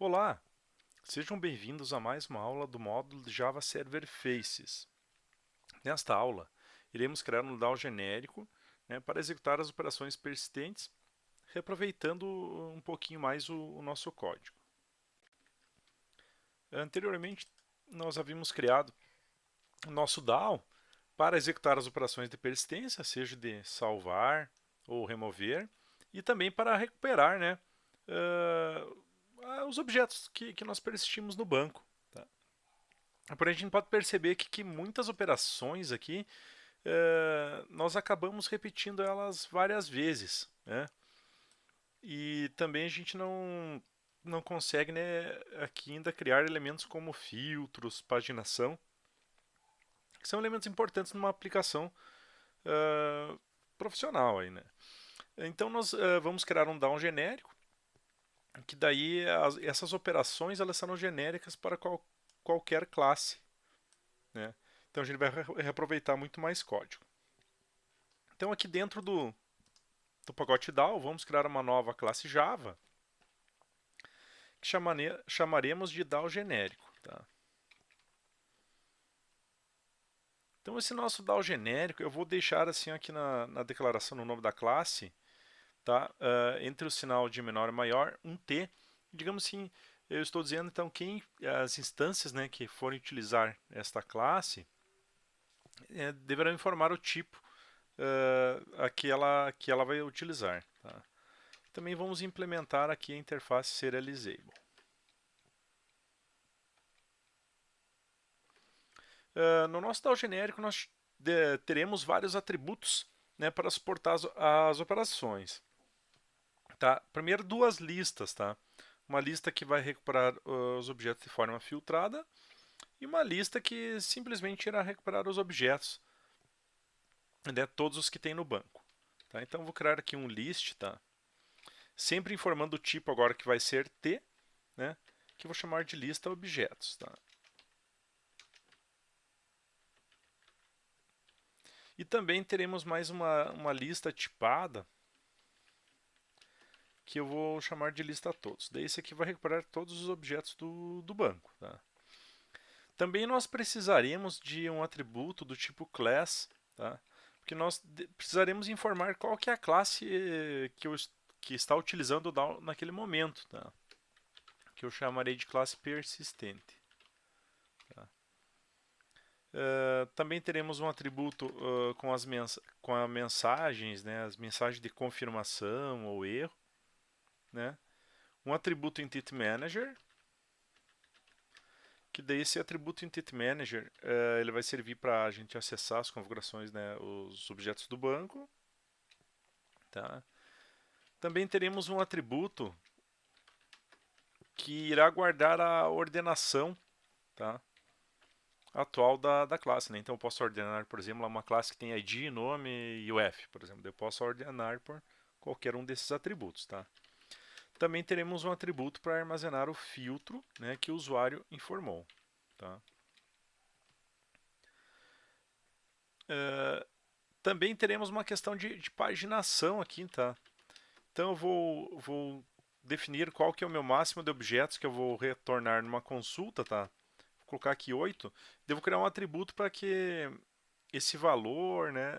Olá, sejam bem-vindos a mais uma aula do módulo de Java Server Faces. Nesta aula, iremos criar um DAO genérico, para executar as operações persistentes, reaproveitando um pouquinho mais o nosso código. Anteriormente, nós havíamos criado o nosso DAO para executar as operações de persistência, seja de salvar ou remover, e também para recuperar, os objetos que nós persistimos no banco. Tá? Porém, a gente pode perceber que muitas operações aqui nós acabamos repetindo elas várias vezes, né? E também a gente não consegue, né, aqui ainda criar elementos como filtros, paginação, que são elementos importantes numa aplicação uh, profissional aí, né? Então nós vamos criar um DAO genérico, que daí essas operações elas serão genéricas para qualquer classe, né? Então a gente vai reaproveitar muito mais código. Então aqui dentro do pacote DAO, vamos criar uma nova classe Java, que chamaremos de DAO genérico. Tá? Então esse nosso DAO genérico, eu vou deixar assim aqui na declaração no nome da classe, tá? Entre o sinal de menor e maior, um T. Digamos assim, eu estou dizendo então as instâncias, né, que forem utilizar esta classe deverão informar o tipo que ela vai utilizar. Tá? Também vamos implementar aqui a interface serializable. No nosso DAO genérico, nós teremos vários atributos, né, para suportar as operações. Tá? Primeiro, duas listas. Tá? Uma lista que vai recuperar os objetos de forma filtrada e uma lista que simplesmente irá recuperar os objetos, né, todos os que tem no banco. Tá? Então, vou criar aqui um list, tá? Sempre informando o tipo agora que vai ser T, né, que eu vou chamar de lista objetos. Tá? E também teremos mais uma lista tipada, que eu vou chamar de lista todos. Daí esse aqui vai recuperar todos os objetos do banco. Tá? Também nós precisaremos de um atributo do tipo class, tá? Porque nós precisaremos informar qual que é a classe que está utilizando o DAO naquele momento, tá? Que eu chamarei de classe persistente. Tá? Também teremos um atributo com as mensagens, né? As mensagens de confirmação ou erro, né? Um atributo Entity Manager, que daí esse atributo Entity Manager ele vai servir para a gente acessar as configurações, né, os objetos do banco. Tá? Também teremos um atributo que irá guardar a ordenação, tá, atual da classe. Né? Então eu posso ordenar, por exemplo, uma classe que tem ID, nome e UF, por exemplo. Eu posso ordenar por qualquer um desses atributos. Tá? Também teremos um atributo para armazenar o filtro, né, que o usuário informou. Tá? Também teremos uma questão de paginação aqui. Tá? Então eu vou definir qual que é o meu máximo de objetos que eu vou retornar numa consulta. Tá? Vou colocar aqui 8. Devo criar um atributo para que esse valor, né,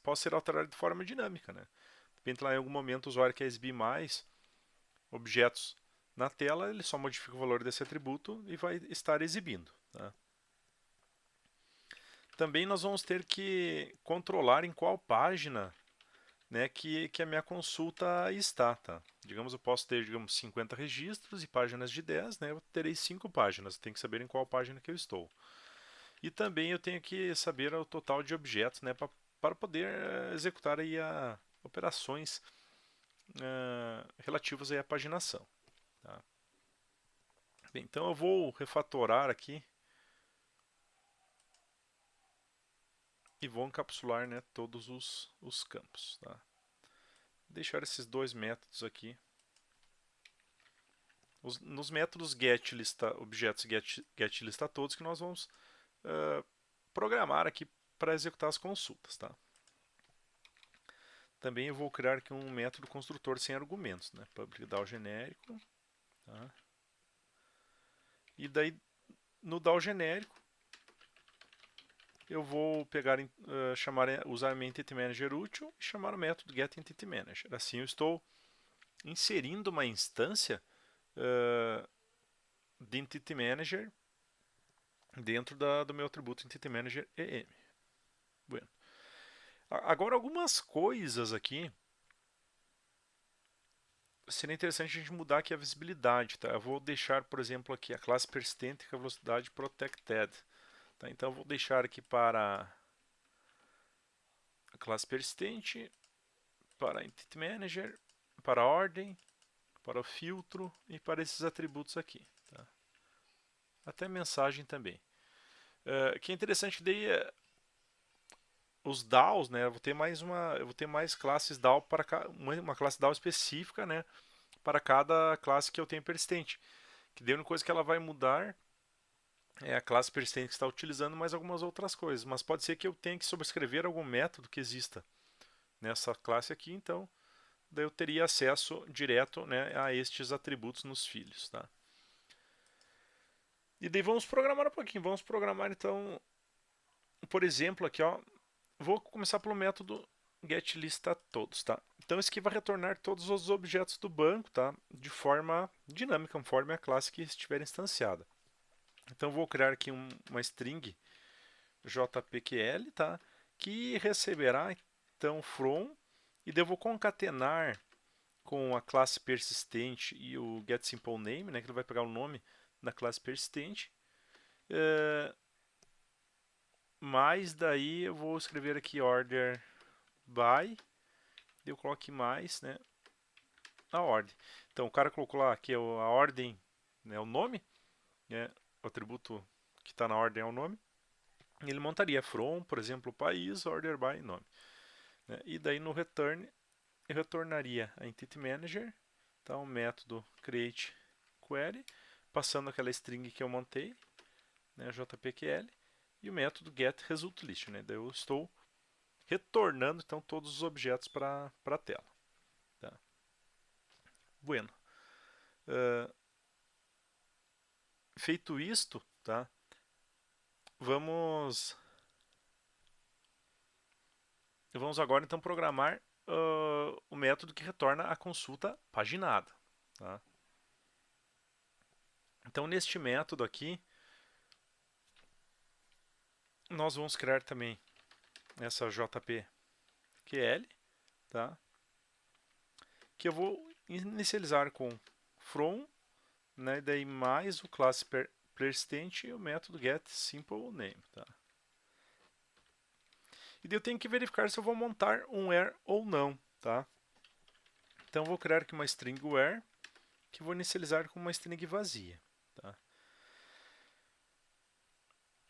possa ser alterado de forma dinâmica. Né? De repente, lá em algum momento o usuário quer exibir mais objetos na tela, ele só modifica o valor desse atributo e vai estar exibindo. Tá? Também nós vamos ter que controlar em qual página, né, que a minha consulta está. Tá? Digamos, eu posso ter, digamos, 50 registros e páginas de 10, né, eu terei 5 páginas, tenho que saber em qual página que eu estou. E também eu tenho que saber o total de objetos, né, para poder executar aí operações relativas aí à paginação. Tá? Bem, então eu vou refatorar aqui e vou encapsular, né, todos os campos. Tá? Deixar esses dois métodos aqui. Nos métodos get lista objetos get lista todos que nós vamos programar aqui para executar as consultas. Tá? Também eu vou criar aqui um método construtor sem argumentos, né? Public DAO genérico. Tá? E daí no DAO genérico eu vou pegar, usar minha Entity Manager útil e chamar o método getEntityManager. Assim eu estou inserindo uma instância de Entity Manager dentro do meu atributo Entity Manager EM. Bueno. Agora algumas coisas aqui seria interessante a gente mudar aqui a visibilidade, tá? Eu vou deixar, por exemplo, aqui a classe persistente com a velocidade protected, tá? Então eu vou deixar aqui para a classe persistente, para a Entity Manager, para a ordem, para o filtro e para esses atributos aqui, tá? Até mensagem também. Que é interessante daí os DAOs, né? Eu vou ter mais classes DAO para uma classe DAO específica, né? Para cada classe que eu tenho persistente. Que daí a única coisa que ela vai mudar é a classe persistente que está utilizando, mais algumas outras coisas. Mas pode ser que eu tenha que sobrescrever algum método que exista nessa classe aqui, então daí eu teria acesso direto, né, a estes atributos nos filhos, tá? E daí vamos programar um pouquinho. Vamos programar então, por exemplo, aqui, ó, vou começar pelo método getListaTodos, tá? Então esse aqui vai retornar todos os objetos do banco, tá? De forma dinâmica, conforme a classe que estiver instanciada. Então vou criar aqui uma string jpql, tá? Que receberá então from e devo concatenar com a classe persistente e o getSimpleName, né? Que ele vai pegar o nome da classe persistente. Mas daí eu vou escrever aqui order by, eu coloco aqui mais, né, a ordem. Então o cara colocou lá que a ordem, né, o nome, né, o atributo que está na ordem é o nome. E ele montaria from, por exemplo, país, order by, nome. Né, e daí no return eu retornaria a Entity Manager, então o método create query, passando aquela string que eu montei, né, jpql, e o método getResultList, né, daí eu estou retornando então todos os objetos para a tela. Tá? Bueno. Feito isto, tá? Vamos agora então programar o método que retorna a consulta paginada. Tá? Então neste método aqui nós vamos criar também essa jpql, tá? Que eu vou inicializar com from, né? E daí mais o classe persistente e o método getSimpleName, tá? E daí eu tenho que verificar se eu vou montar um where ou não, tá? Então eu vou criar aqui uma string where que vou inicializar com uma string vazia, tá?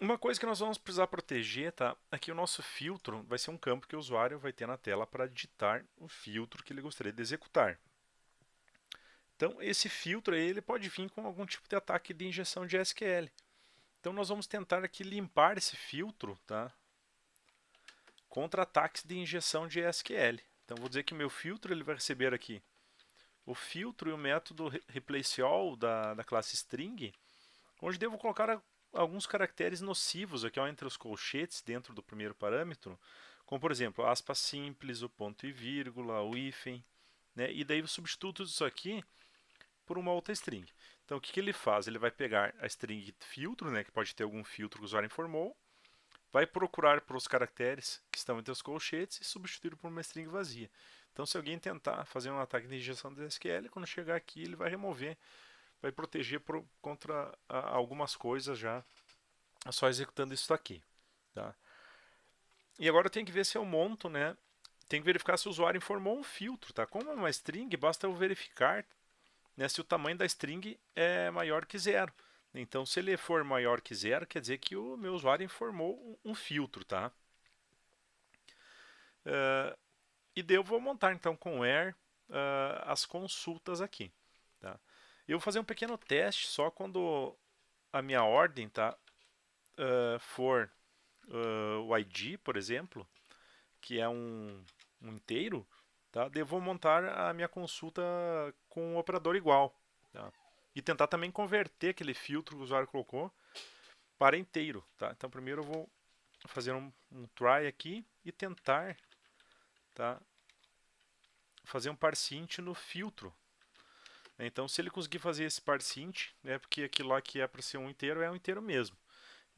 Uma coisa que nós vamos precisar proteger, tá? Aqui o nosso filtro vai ser um campo que o usuário vai ter na tela para digitar o filtro que ele gostaria de executar. Então, esse filtro aí, ele pode vir com algum tipo de ataque de injeção de SQL. Então, nós vamos tentar aqui limpar esse filtro, tá? Contra ataques de injeção de SQL. Então, vou dizer que o meu filtro ele vai receber aqui o filtro e o método replaceAll da classe string, onde devo colocar alguns caracteres nocivos aqui ó, entre os colchetes dentro do primeiro parâmetro, como por exemplo, aspas simples, o ponto e vírgula, o hífen, né? E daí eu substituo tudo isso aqui por uma outra string. Então o que ele faz? Ele vai pegar a string filtro, né, que pode ter algum filtro que o usuário informou, vai procurar por os caracteres que estão entre os colchetes e substituir por uma string vazia. Então se alguém tentar fazer um ataque de injeção do SQL, quando chegar aqui ele vai remover, vai proteger contra algumas coisas já, só executando isso aqui. Tá? E agora eu tenho que ver se eu monto, né? Tem que verificar se o usuário informou um filtro. Tá? Como é uma string, basta eu verificar, né, se o tamanho da string é maior que zero. Então, se ele for maior que zero, quer dizer que o meu usuário informou um filtro. Tá? E daí eu vou montar então com where as consultas aqui. Tá? Eu vou fazer um pequeno teste só quando a minha ordem tá, for o ID, por exemplo, que é um inteiro, tá? Eu vou montar a minha consulta com um operador igual. Tá? e tentar também converter aquele filtro que o usuário colocou para inteiro. Tá? Então primeiro eu vou fazer um try aqui e tentar, tá, fazer um parseint no filtro. Então se ele conseguir fazer esse parseint, né, porque aquilo lá que é para ser um inteiro mesmo.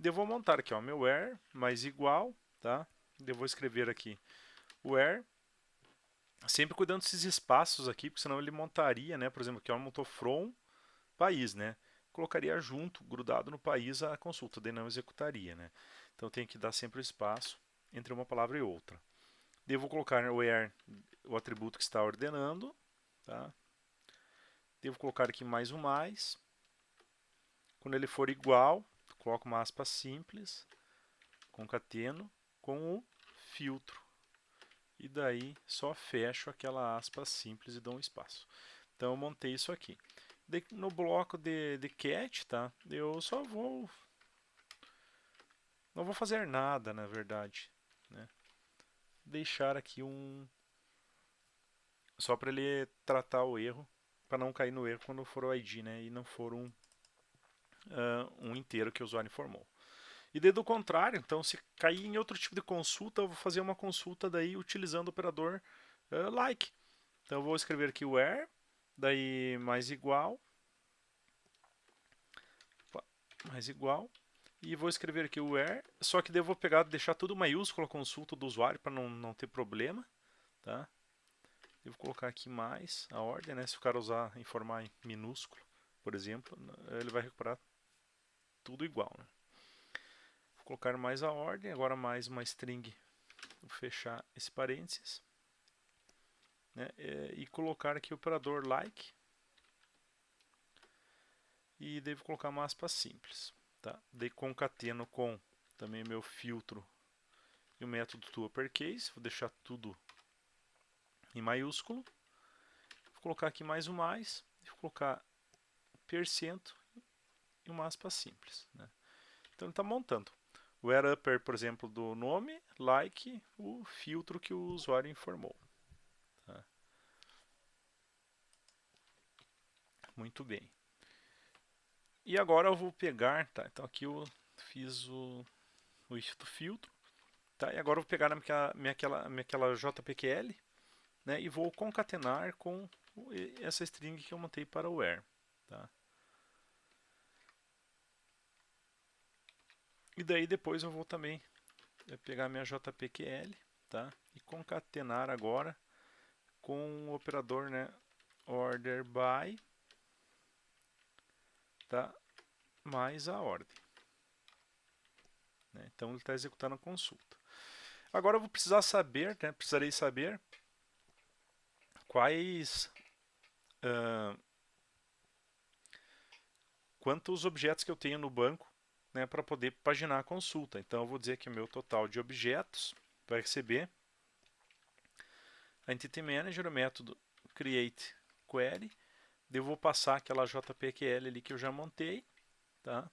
Eu vou montar aqui, ó, meu where mais igual, tá? Eu vou escrever aqui where, sempre cuidando desses espaços aqui, porque senão ele montaria, né? Por exemplo, aqui ó, montou from país, né? Colocaria junto, grudado no país, a consulta, daí não executaria, né? Então tem que dar sempre o espaço entre uma palavra e outra. Devo colocar where o atributo que está ordenando, tá? Devo colocar aqui mais um mais. Quando ele for igual, coloco uma aspa simples, concateno com o filtro. E daí só fecho aquela aspa simples e dou um espaço. Então eu montei isso aqui. No bloco de cat, tá? Eu só vou... Não vou fazer nada, na verdade. Né? Deixar aqui um... Só para ele tratar o erro, para não cair no erro quando for o ID, né? E não for um inteiro que o usuário informou. E daí do contrário, então se cair em outro tipo de consulta, eu vou fazer uma consulta daí utilizando o operador like. Então eu vou escrever aqui where, daí mais igual, e vou escrever aqui where, só que daí eu vou deixar tudo maiúsculo a consulta do usuário para não ter problema, tá? Devo colocar aqui mais a ordem, né? Se o cara informar em minúsculo, por exemplo, ele vai recuperar tudo igual, né? Vou colocar mais a ordem, agora mais uma string, vou fechar esse parênteses, né? E colocar aqui o operador like, e devo colocar uma aspa simples, tá? Daí concateno com também meu filtro e o método toUpperCase, vou deixar tudo em maiúsculo, vou colocar aqui mais um mais, vou colocar percento e uma aspa simples, né? Então ele está montando. O whereUpper, por exemplo, do nome, like, o filtro que o usuário informou. Tá? Muito bem. E agora eu vou pegar, tá? Então aqui eu fiz o if do filtro, tá? E agora eu vou pegar aquela JPQL, né? E vou concatenar com essa string que eu montei para o where, tá? E daí depois eu vou também pegar minha JPQL, tá? E concatenar agora com o operador, né? Order by, tá? Mais a ordem. Né? Então ele está executando a consulta. Agora eu vou precisar saber, né? Precisarei saber quais quantos objetos que eu tenho no banco, né, para poder paginar a consulta. Então eu vou dizer que o meu total de objetos vai receber a Entity Manager, o método createQuery, eu vou passar aquela JPQL ali que eu já montei, tá?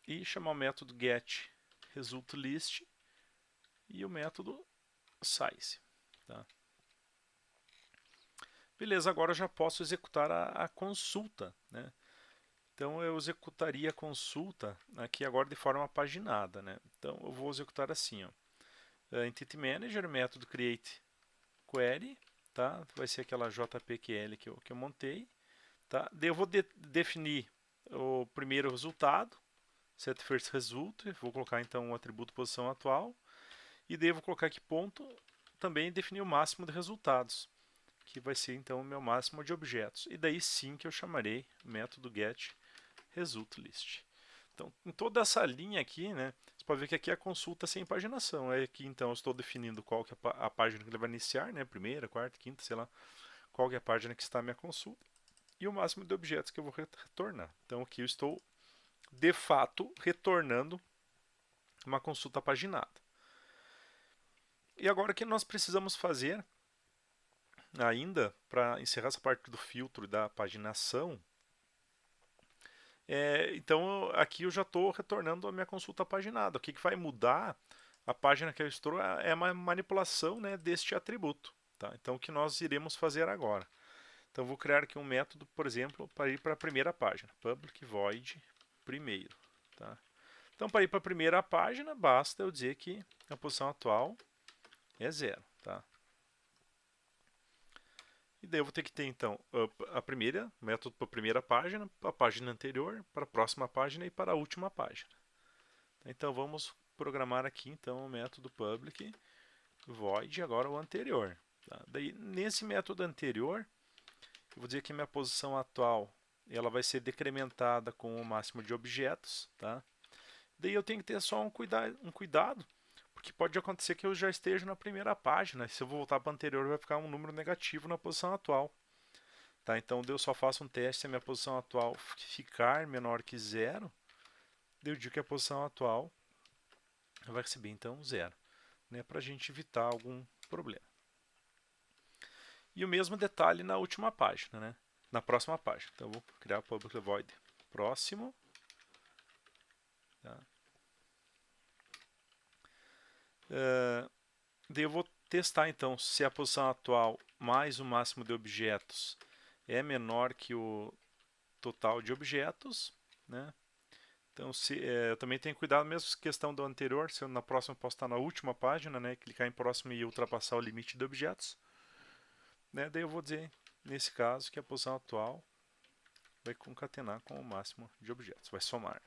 E chamar o método getResultList e o método size, tá? Beleza, agora eu já posso executar a consulta, né? Então eu executaria a consulta aqui agora de forma paginada, né? Então eu vou executar assim, ó. Entity Manager, método createQuery, tá? Vai ser aquela JPQL que eu montei, tá? Daí eu vou definir o primeiro resultado, setFirstResult, vou colocar então o atributo posição atual, e daí eu vou colocar aqui ponto, também definir o máximo de resultados, que vai ser então o meu máximo de objetos. E daí sim que eu chamarei o método getResultList. Então, em toda essa linha aqui, né, você pode ver que aqui é a consulta sem paginação. Aqui então eu estou definindo qual que é a página que ele vai iniciar, né, primeira, quarta, quinta, sei lá, qual que é a página que está a minha consulta e o máximo de objetos que eu vou retornar. Então aqui eu estou de fato retornando uma consulta paginada. E agora o que nós precisamos fazer ainda para encerrar essa parte do filtro e da paginação, então aqui eu já estou retornando a minha consulta paginada. O que vai mudar a página que eu estou é uma manipulação, né, deste atributo. Tá? Então o que nós iremos fazer agora? Então vou criar aqui um método, por exemplo, para ir para a primeira página, public void primeiro. Tá? Então para ir para a primeira página, basta eu dizer que a posição atual é 0. Tá? E daí eu vou ter que ter então a primeira, método para a primeira página, para a página anterior, para a próxima página e para a última página. Então vamos programar aqui então o método public void agora o anterior. Tá? Daí nesse método anterior, eu vou dizer que a minha posição atual ela vai ser decrementada com o máximo de objetos. Tá? Daí eu tenho que ter só um cuidado, porque pode acontecer que eu já esteja na primeira página. Se eu voltar para a anterior, vai ficar um número negativo na posição atual. Tá? Então eu só faço um teste se a minha posição atual ficar menor que 0. Eu digo que a posição atual vai receber então 0, né, para a gente evitar algum problema. E o mesmo detalhe na última página, né, na próxima página. Então eu vou criar public void próximo. Tá? Daí eu vou testar então se a posição atual mais o máximo de objetos é menor que o total de objetos, né? Então eu também tenho cuidado, mesmo questão do anterior, se eu na próxima posso estar na última página, né, clicar em próximo e ultrapassar o limite de objetos, né? Daí eu vou dizer nesse caso que a posição atual vai concatenar com o máximo de objetos, vai somar.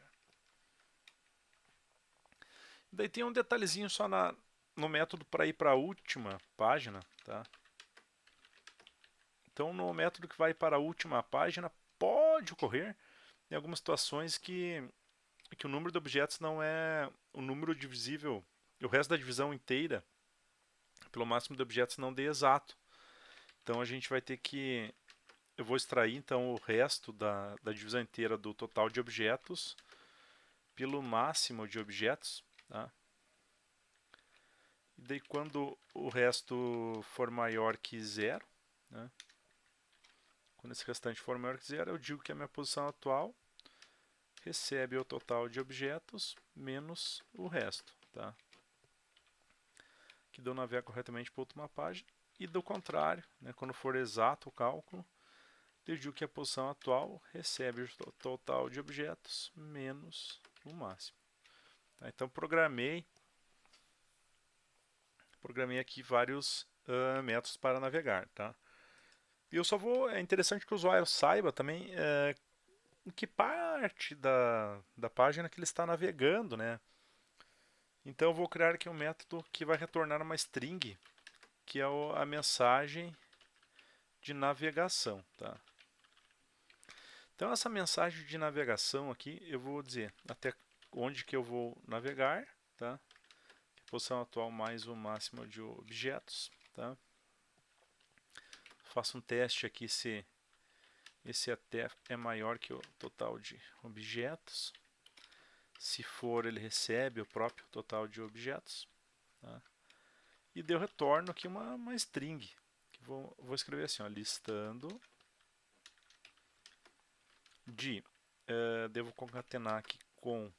Daí tem um detalhezinho só no método para ir para a última página, tá? Então no método que vai para a última página pode ocorrer em algumas situações que o número de objetos não é o número divisível, o resto da divisão inteira pelo máximo de objetos não dê exato. Então a gente vai ter que, eu vou extrair então o resto da divisão inteira do total de objetos pelo máximo de objetos. Tá? E daí quando o resto for maior que 0, né? Quando esse restante for maior que 0, eu digo que a minha posição atual recebe o total de objetos menos o resto. Tá? Que eu navego corretamente para a última página. E do contrário, né, quando for exato o cálculo, eu digo que a posição atual recebe o total de objetos menos o máximo. Tá? Então programei aqui vários métodos para navegar. Tá? E eu só vou, é interessante que o usuário saiba também em que parte da página que ele está navegando, né? Então eu vou criar aqui um método que vai retornar uma string, que é a mensagem de navegação. Tá? Então essa mensagem de navegação aqui, eu vou dizer até onde que eu vou navegar, tá? Posição atual mais o máximo de objetos, tá? Faço um teste aqui se esse até é maior que o total de objetos. Se for, ele recebe o próprio total de objetos. Tá? E deu retorno aqui uma string. Que vou escrever assim, ó, listando de... devo concatenar aqui com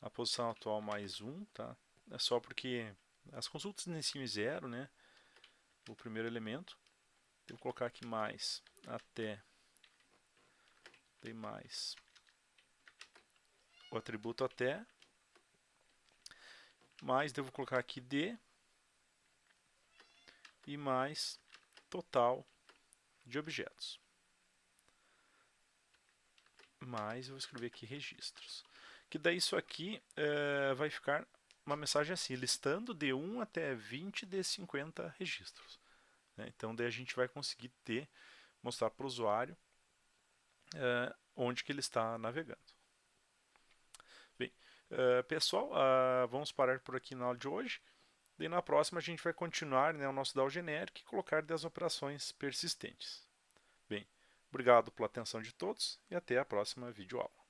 a posição atual mais 1. Tá? É só porque as consultas iniciam em 0, né? O primeiro elemento. Devo colocar aqui mais até... tem mais o atributo até, mais devo colocar aqui d e mais total de objetos. Mais eu vou escrever aqui registros. Que daí isso aqui vai ficar uma mensagem assim, listando de 1 até 20 de 50 registros. Né? Então daí a gente vai conseguir mostrar para o usuário onde que ele está navegando. Bem, pessoal, vamos parar por aqui na aula de hoje. E na próxima a gente vai continuar, né, o nosso DAO genérico e colocar 10 operações persistentes. Bem, obrigado pela atenção de todos e até a próxima videoaula.